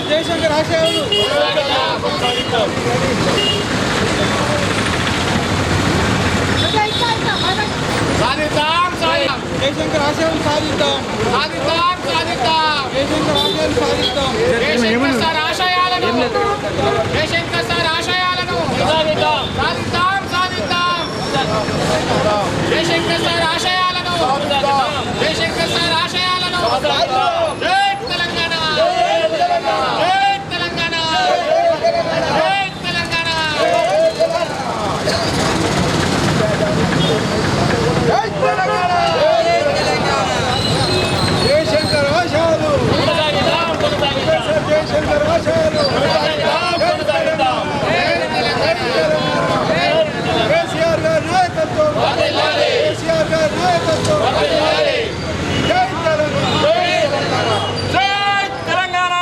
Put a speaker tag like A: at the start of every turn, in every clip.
A: జయశంకర్ ఆశయాలు
B: సాధిద్దాం సాధిద్దాం
A: జయశంకర్ ఆశయాలు సాధిద్దాం
B: సాధిద్దాం సాధిద్దాం
A: జయశంకర్ ఆశయాలు సాధిద్దాం
B: జయశంకర్ సార్ ఆశయాలను జయశంకర్ సార్ ఆశయాలను సాధిద్దాం సాధిద్దాం సాధిద్దాం జయశంకర్ సార్ ఆశయాలను జయశంకర్ సార్ ఆశయాలను జై తెలంగాణ జై తెలంగాణ జై తెలంగాణ
A: జయశంకర్ ఆశయాలు జయశంకర్ ఆశయాలు కేసీఆర్ గారి నాయకత్వం కేసీఆర్ గారి నాయకత్వం జై తెలంగాణ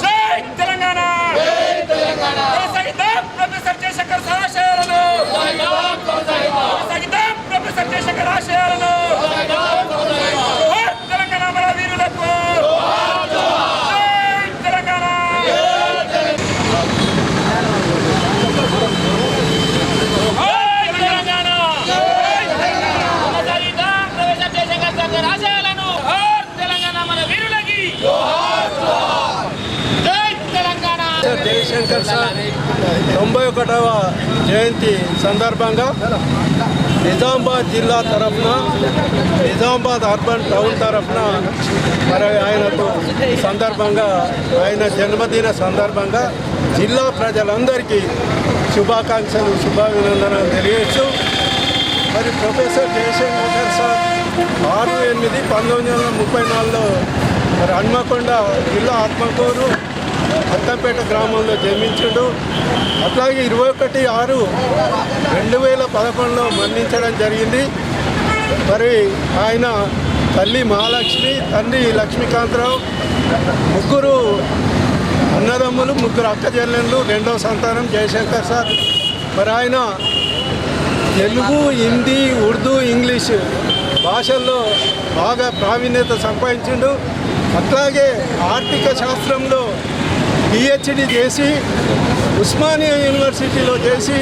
B: జై తెలంగాణ కొనసాగిద్దాం ప్రొఫెసర్ జయశంకర్ సార్ ఆశయాలను కొనసాగిద్దాం ప్రొఫెసర్ జయశంకర్ ఆశయాలను జోహార్ తెలంగాణ మన వీరులకు జై తెలంగాణ కొనసాగిద్దాం ప్రొఫెసర్ జయశంకర్ సార్ ఆశయాలను జోహార్ తెలంగాణ మన వీరులకి జై తెలంగాణ
A: జయశంకర్ సార్ 91వ జయంతి సందర్భంగా నిజామాబాద్ జిల్లా తరఫున నిజామాబాద్ అర్బన్ టౌన్ తరఫున మరి ఆయనకు సందర్భంగా ఆయన జన్మదిన సందర్భంగా జిల్లా ప్రజలందరికీ శుభాకాంక్షలు శుభాభినందనలు తెలియచ్చు. మరి ప్రొఫెసర్ జయశంకర్ సార్ 6/8/1934లో మరి హన్మకొండ జిల్లా ఆత్మకూరు అత్తంపేట గ్రామంలో జన్మించాడు. అట్లాగే 21/6/2011లో మరణించడం జరిగింది. మరి ఆయన తల్లి మహాలక్ష్మి, తండ్రి లక్ష్మీకాంతరావు, ముగ్గురు అన్నదమ్ములు, ముగ్గురు అక్క చెల్లెళ్ళు, రెండవ సంతానం జయశంకర్ సార్. మరి ఆయన తెలుగు, హిందీ, ఉర్దూ, ఇంగ్లీష్ భాషల్లో బాగా ప్రావీణ్యత సంపాదించిండు. అట్లాగే ఆర్థిక శాస్త్రంలో పిహెచ్డి చేసి ఉస్మానియా యూనివర్సిటీలో చేసి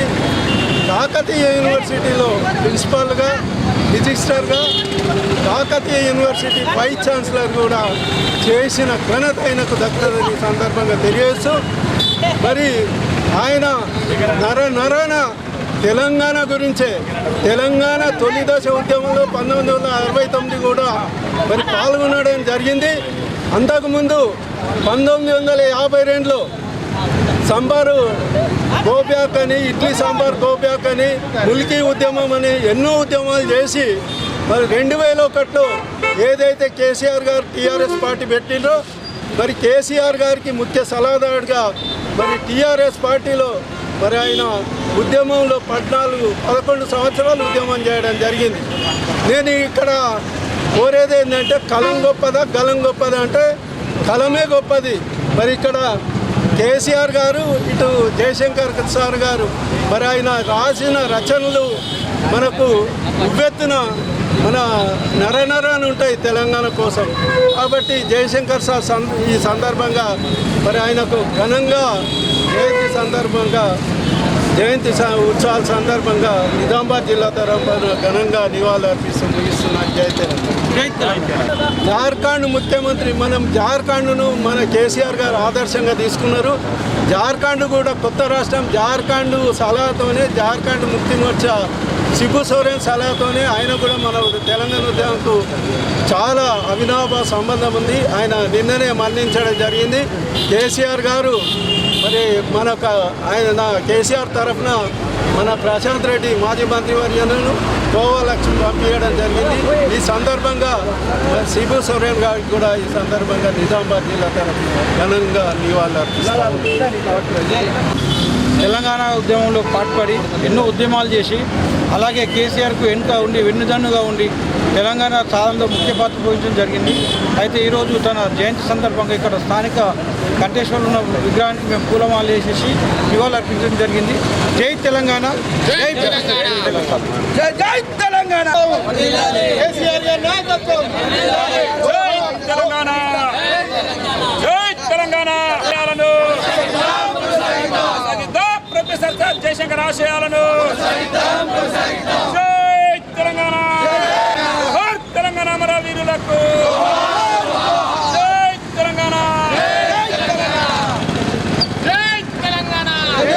A: కాకతీయ యూనివర్సిటీలో ప్రిన్సిపాల్గా, రిజిస్ట్రార్గా, కాకతీయ యూనివర్సిటీ వైస్ ఛాన్సలర్ కూడా చేసిన ఘనత ఆయనకు దక్కుతుందని సందర్భంగా తెలియజేస్తూ మరి ఆయన నరన తెలంగాణ గురించే తెలంగాణ తొలి దశ ఉద్యమంలో 1969 కూడా మరి పాల్గొనడం జరిగింది. అంతకుముందు 1952లో సాంబారు గోబ్యాక్ అని, ఇడ్లీ సాంబార్ గోబ్యాక్ అని, ముల్కీ ఉద్యమం అని ఎన్నో ఉద్యమాలు చేసి మరి 2001లో ఏదైతే కేసీఆర్ గారు టీఆర్ఎస్ పార్టీ పెట్టిండ్రో మరి కేసీఆర్ గారికి ముఖ్య సలహాదారుగా మరి టీఆర్ఎస్ పార్టీలో మరి ఆయన ఉద్యమంలో 11 సంవత్సరాలు ఉద్యమం చేయడం జరిగింది. నేను ఇక్కడ కోరేది ఏంటంటే కలం గొప్పదా గలం గొప్పదా అంటే కలమే గొప్పది. మరి ఇక్కడ కేసీఆర్ గారు, ఇటు జయశంకర్ సార్ గారు మరి ఆయన రాసిన రచనలు మనకు ఉవ్వెత్తున మన నరనరాన్ని ఉంటాయి తెలంగాణ కోసం. కాబట్టి జయశంకర్ సార్ ఈ సందర్భంగా మరి ఆయనకు ఘనంగా జయంతి ఉత్సవాల సందర్భంగా నిజామాబాద్ జిల్లా తరఫున ఘనంగా నివాళులు అర్పిస్తూ ముగిస్తున్నాను. జై తెలంగాణ. జార్ఖండ్ ముఖ్యమంత్రి మనం జార్ఖండ్ను మన కేసీఆర్ గారు ఆదర్శంగా తీసుకున్నారు. జార్ఖండ్ కూడా కొత్త రాష్ట్రం. జార్ఖండ్ సలహాతోనే జార్ఖండ్ ముక్తి మోర్చా శిబు సోరెన్ సలహాతోనే ఆయన కూడా మన తెలంగాణ ఉద్యమంకు చాలా అవినాభ సంబంధం ఉంది. ఆయన నిన్ననే మరణించడం జరిగింది. కేసీఆర్ గారు మరి ఆయన కేసీఆర్ తరఫున మన ప్రశాంత్ రెడ్డి మాజీ మంత్రివర్యులను గోవా లక్ష్మి పంపించడం జరిగింది. ఈ సందర్భంగా శిబు సోరెన్ గారికి కూడా ఈ సందర్భంగా నిజామాబాద్ జిల్లా తరఫున ఘనంగా నివాళులు అర్పిస్తాము.
C: తెలంగాణ ఉద్యమంలో పాటుపడి ఎన్నో ఉద్యమాలు చేసి అలాగే కేసీఆర్కు వెనుక ఉండి వెన్నుదన్నుగా ఉండి తెలంగాణ సాధనలో ముఖ్య పాత్ర పోషించడం జరిగింది. అయితే ఈరోజు తన జయంతి సందర్భంగా ఇక్కడ స్థానిక కంటేశ్వర్లో ఉన్న విగ్రహానికి మేము పూలమాలు వేసేసి నివాళులు అర్పించడం జరిగింది. జై తెలంగాణ, జై తెలంగాణ,
A: జై తెలంగాణ. కేసీఆర్ గారి నాయకత్వం.
B: జై తెలంగాణ, జై జయశంకర్ ఆశయాలను